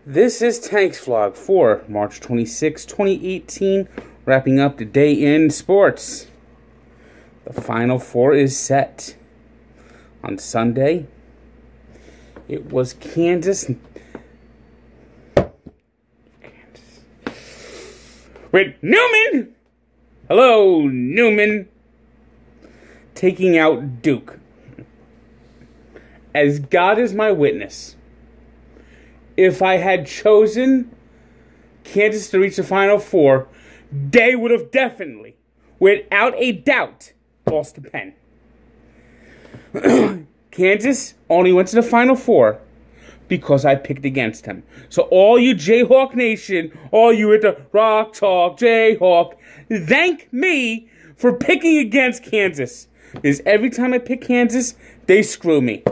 This is Tank's Vlog for March 26, 2018, wrapping up the day in sports. The Final Four is set. On Sunday, it was Kansas with Newman! Hello, Newman! Taking out Duke. As God is my witness, if I had chosen Kansas to reach the Final Four, they would have definitely, without a doubt, lost to Penn. Kansas only went to the Final Four because I picked against them. So all you Jayhawk Nation, all you at the Rock Talk Jayhawk, thank me for picking against Kansas. Because every time I pick Kansas, they screw me.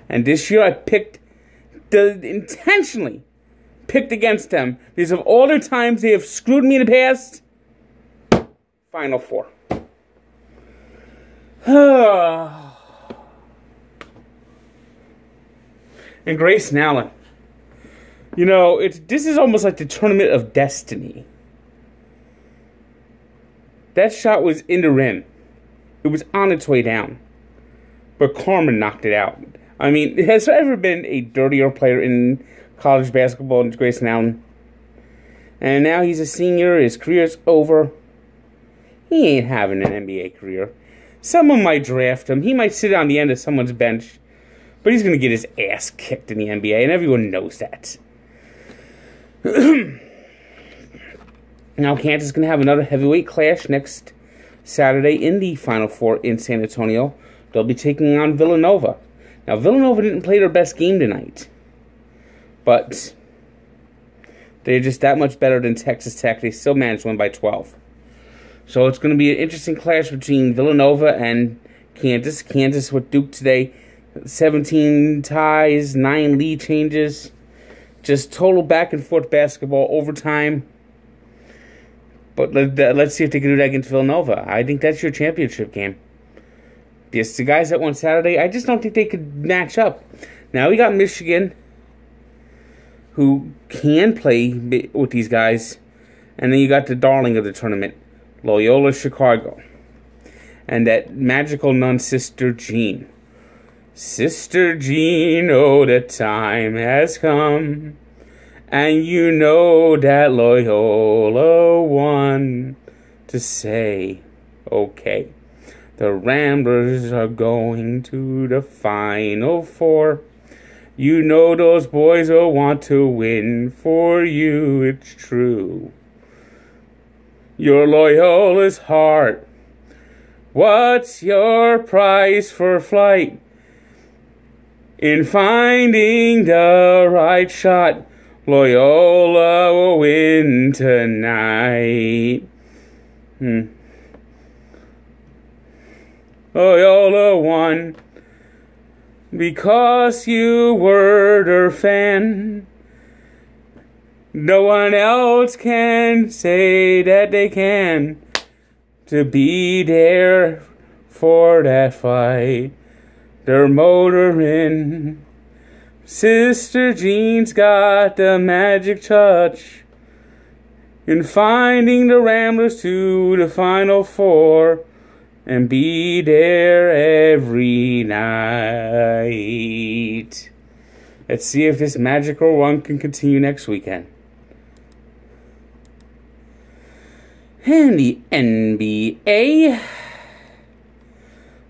And this year I intentionally picked against them because of all the times they have screwed me in the past. Final Four. And Grayson Allen. You know, this is almost like the tournament of destiny. That shot was in the rim. It was on its way down. But Carmen knocked it out. I mean, has there ever been a dirtier player in college basketball than Grayson Allen? And now he's a senior. His career's over. He ain't having an NBA career. Someone might draft him. He might sit on the end of someone's bench. But he's going to get his ass kicked in the NBA, and everyone knows that. Now, Kansas is going to have another heavyweight clash next Saturday in the Final Four in San Antonio. They'll be taking on Villanova. Now, Villanova didn't play their best game tonight. But they're just that much better than Texas Tech. They still managed to win by 12. So it's going to be an interesting clash between Villanova and Kansas. Kansas with Duke today. 17 ties, 9 lead changes. Just total back and forth basketball, overtime. But let's see if they can do that against Villanova. I think that's your championship game. Yes, the guys that won Saturday, I just don't think they could match up. Now we got Michigan, who can play with these guys. And then you got the darling of the tournament, Loyola-Chicago. And that magical nun, Sister Jean. Sister Jean, oh, the time has come. And you know that Loyola won to say, okay, the Ramblers are going to the Final Four. You know those boys will want to win for you, it's true. Your Loyola's heart. What's your price for flight? In finding the right shot, Loyola will win tonight. Loyola won because you were their fan. No one else can say that they can to be there for that fight. They're motoring. Sister Jean's got the magic touch in finding the Ramblers to the Final Four and be there every night. Let's see if this magical run can continue next weekend. And the NBA,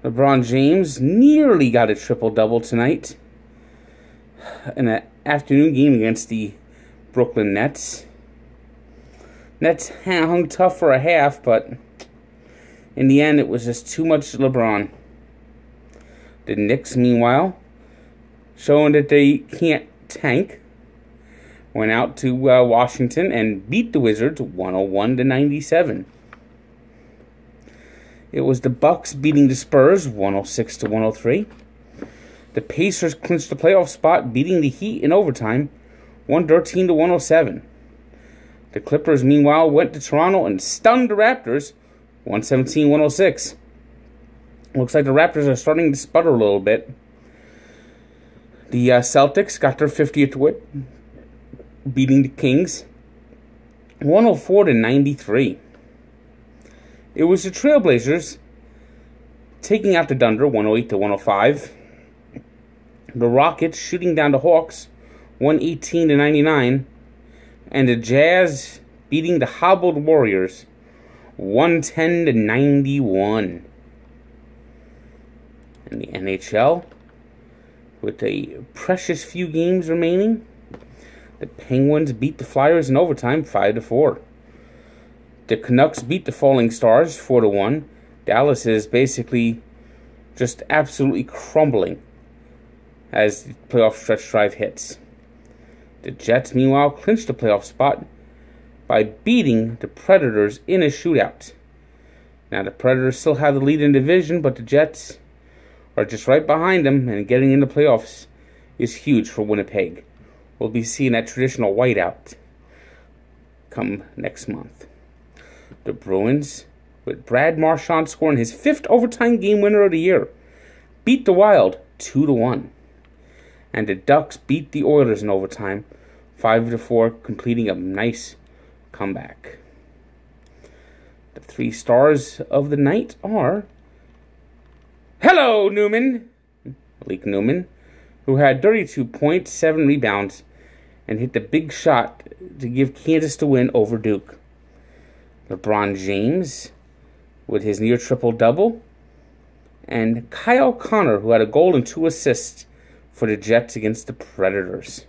LeBron James nearly got a triple-double tonight in an afternoon game against the Brooklyn Nets. Nets hung tough for a half, but in the end, it was just too much LeBron. The Knicks, meanwhile, showing that they can't tank, went out to Washington and beat the Wizards 101-97. It was the Bucks beating the Spurs 106-103. The Pacers clinched the playoff spot, beating the Heat in overtime 113-107. The Clippers, meanwhile, went to Toronto and stunned the Raptors 117-106. Looks like the Raptors are starting to sputter a little bit. The Celtics got their 50th win, beating the Kings 104-93. It was the Trailblazers taking out the Thunder 108-105. The Rockets shooting down the Hawks 118-99. And the Jazz beating the hobbled Warriors 110-91. In the NHL, with a precious few games remaining, the Penguins beat the Flyers in overtime 5-4. The Canucks beat the Falling Stars 4-1. Dallas is basically just absolutely crumbling as the playoff stretch drive hits. The Jets, meanwhile, clinched the playoff spot by beating the Predators in a shootout. Now, the Predators still have the lead in the division, but the Jets are just right behind them, and getting into playoffs is huge for Winnipeg. We'll be seeing that traditional whiteout come next month. The Bruins, with Brad Marchand scoring his 5th overtime game winner of the year, beat the Wild 2-1. And the Ducks beat the Oilers in overtime 5-4, completing a nice comeback. The 3 stars of the night are Malik Newman, who had 32 points, 7 rebounds, and hit the big shot to give Kansas the win over Duke. LeBron James, with his near triple-double, and Kyle Connor, who had a goal and 2 assists for the Jets against the Predators.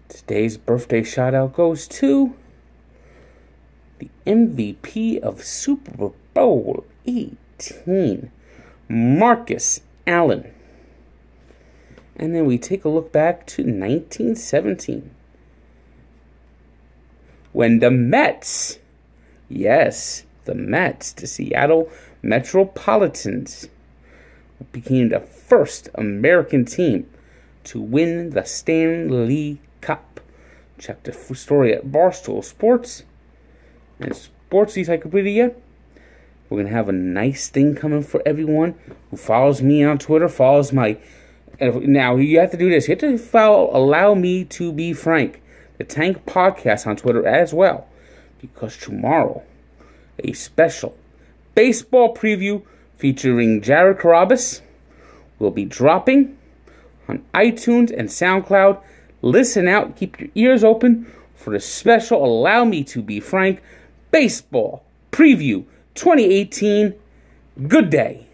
Today's birthday shout-out goes to the MVP of Super Bowl 18, Marcus Allen. And then we take a look back to 1917, when the Mets, yes, the Mets, the Seattle Metropolitans, became the first American team to win the Stanley Cup. Check the story at Barstool Sports and Sports Encyclopedia. We're going to have a nice thing coming for everyone who follows me on Twitter, follows my... Now, you have to do this. You have to follow Allow Me to Be Frank, the Tank Podcast on Twitter as well. Because tomorrow, a special baseball preview featuring Jared Carabas will be dropping on iTunes and SoundCloud. Listen out, keep your ears open for the special Allow Me to Be Frank Baseball Preview 2018. Good day.